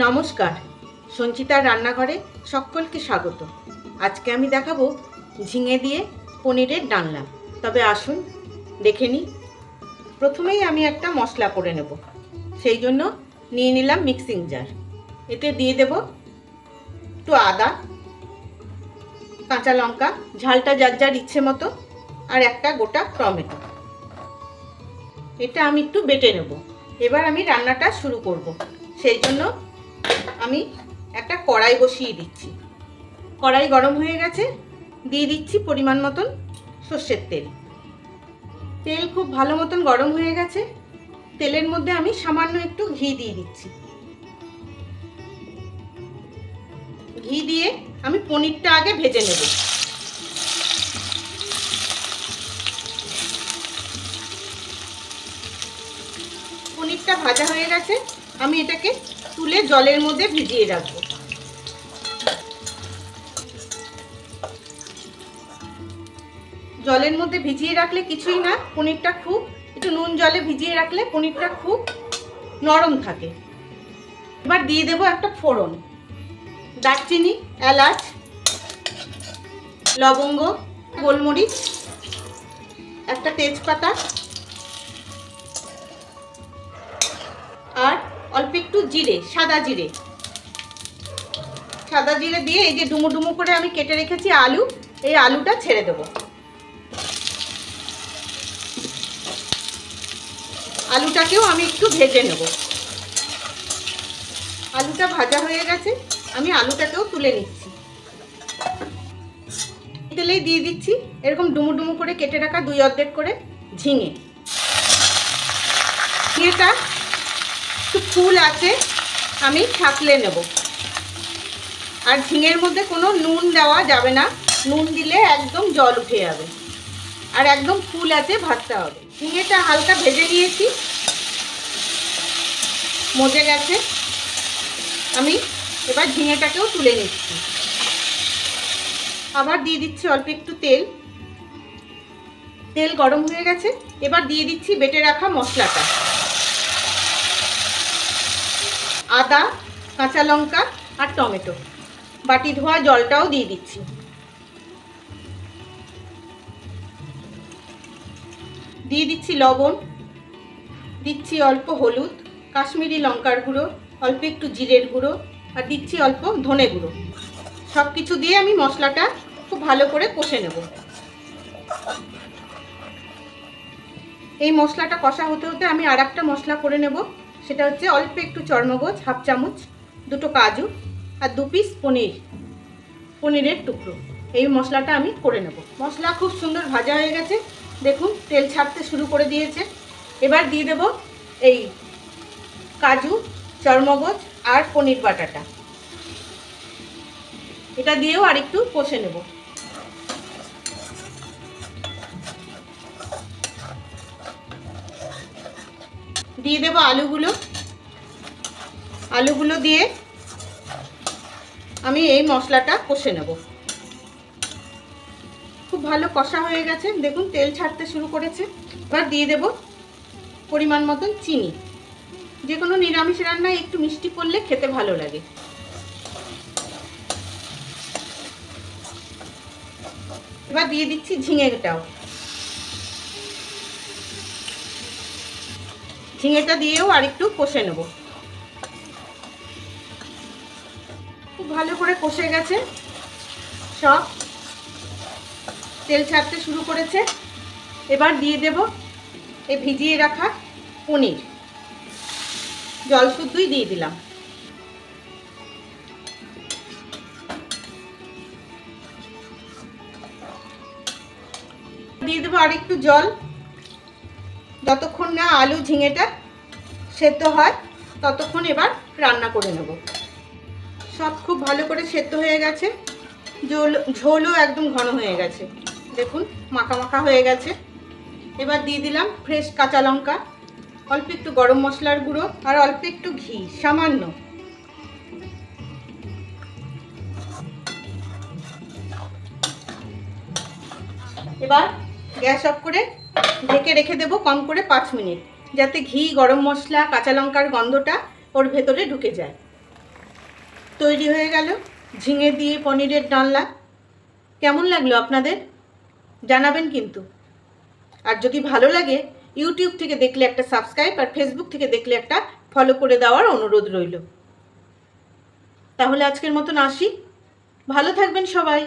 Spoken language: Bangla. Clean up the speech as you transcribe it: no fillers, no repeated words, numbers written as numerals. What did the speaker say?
নমস্কার, সঞ্চিতার রান্নাঘরে সকলকে স্বাগত। আজকে আমি দেখাবো ঝিঙে দিয়ে পনিরের ডালনা। তবে আসুন দেখে নিই। প্রথমেই আমি একটা মশলা করে নেব। সেই জন্য নিয়ে নিলাম মিক্সিং জার। এতে দিয়ে দেব একটু আদা, কাঁচা লঙ্কা, ঝালটা যার যার ইচ্ছে মতো, আর একটা গোটা টমেটো। এটা আমি একটু বেটে নেব। এবার আমি রান্নাটা শুরু করব। সেই জন্য আমি একটা কড়াই বসিয়ে দিচ্ছি। কড়াই গরম হয়ে গেছে, দিয়ে দিচ্ছি পরিমাণ মতন সর্ষের তেল। তেল খুব ভালো মতন গরম হয়ে গেছে। তেলের মধ্যে আমি সামান্য একটু ঘি দিয়ে দিচ্ছি। ঘি দিয়ে আমি পনিরটা আগে ভেজে নেব। পনিরটা ভাজা হয়ে গেছে, আমি এটাকে তুলে জলের মধ্যে ভিজিয়ে রাখবো। জলের মধ্যে ভিজিয়ে রাখলে কিছুই না, পনিরটা খুব একটু নুন জলে ভিজিয়ে রাখলে পনিরটা খুব নরম থাকে। এবার দিয়ে দেবো একটা ফোড়ন, দারচিনি, এলাচ, লবঙ্গ, গোলমরিচ, একটা তেজপাতা, আর অল্প একটু জিরে, সাদা জিরে। সাদা জিরে দিয়ে এই যে ডুমো ডুমো করে আমি কেটে রেখেছি আলু, এই আলুটা ছেড়ে দেবো। আলুটাকেও আমি একটু ভেজে নেব। আলুটা ভাজা হয়ে গেছে, আমি আলুটাকেও তুলে নিচ্ছি। তেলেই দিয়ে দিচ্ছি এরকম ডুমো ডুমো করে কেটে রাখা 2 অর্ধেক করে ঝিঙে। ঝিঙেটা একটু ফুল আছে, আমি ছাকলে নেব। আর ঝিঙের মধ্যে কোনো নুন দেওয়া যাবে না, নুন দিলে একদম জল উঠে যাবে। আর একদম ফুল আছে ভাজতে হবে। ঝিঙেটা হালকা ভেজে নিয়েছি, মজে গেছে। আমি এবার ঝিঙেটাকেও তুলে নিচ্ছি। আবার দিয়ে দিচ্ছি অল্প একটু তেল। তেল গরম হয়ে গেছে, এবার দিয়ে দিচ্ছি বেটে রাখা মশলাটা। আদা, কাঁচা লঙ্কা আর টমেটো, বাটি ধোয়া জলটাও দিয়ে দিচ্ছি। দিয়ে দিচ্ছি লবণ, দিচ্ছি অল্প হলুদ, কাশ্মীরি লঙ্কার গুঁড়ো, অল্প একটু জিরের গুঁড়ো, আর দিচ্ছি অল্প ধনে গুঁড়ো। সব কিছু দিয়ে আমি মশলাটা খুব ভালো করে কষে নেব। এই মশলাটা কষা হতে হতে আমি আর একটা মশলা করে নেব। সেটা হচ্ছে অল্প একটু চর্মগজ, হাফ চামচ, 2টো কাজু, আর 2 পিস পনিরের টুকরো। এই মশলাটা আমি করে নেব। মশলা খুব সুন্দর ভাজা হয়ে গেছে, দেখুন তেল ছাড়তে শুরু করে দিয়েছে। এবার দিয়ে দেব এই কাজু, চর্মগজ আর পনির বাটাটা। এটা দিয়েও আর একটু কষে নেব। দিয়ে দেব আলুগুলো দিয়ে আমি এই মশলাটা কষে নেব। খুব ভালো কষা হয়ে গেছে, দেখুন তেল ছাড়তে শুরু করেছে। এবার দিয়ে দেব পরিমাণ মতন চিনি। যে কোনো নিরামিষ রান্নায় একটু মিষ্টি পড়লে খেতে ভালো লাগে। এবার দিয়ে দিচ্ছি ঝিঙেটাও। ঝিঙেটা দিয়েও আর একটু কষে নেব। খুব ভালো করে কষে গেছে, সব তেল ছাড়তে শুরু করেছে। এবার দিয়ে দেব এই ভিজিয়ে রাখা পনির, জল শুদ্ধই দিয়ে দিলাম। দিয়ে দেবো আর একটু জল, যতক্ষণ না আলু ঝিঙেটা সেদ্ধ হয় ততক্ষণ এবার রান্না করে নেব। সব খুব ভালো করে সেদ্ধ হয়ে গেছে, ঝোলও একদম ঘন হয়ে গেছে, দেখুন মাখা মাখা হয়ে গেছে। এবার দিয়ে দিলাম ফ্রেশ কাঁচা লঙ্কা, অল্প একটু গরম মশলার গুঁড়ো, আর অল্প একটু ঘি, সামান্য। এবার গ্যাস অফ করে ঢেকে রেখে দেবো কম করে 5 মিনিট, যাতে ঘি, গরম মশলা, কাঁচা লঙ্কার গন্ধটা ওর ভেতরে ঢুকে যায়। তৈরি হয়ে গেল ঝিঙে দিয়ে পনিরের ডালনা। কেমন লাগলো আপনাদের জানাবেন কিন্তু। আর যদি ভালো লাগে ইউটিউব থেকে দেখলে একটা সাবস্ক্রাইব, আর ফেসবুক থেকে দেখলে একটা ফলো করে দেওয়ার অনুরোধ রইল। তাহলে আজকের মতন আসি, ভালো থাকবেন সবাই।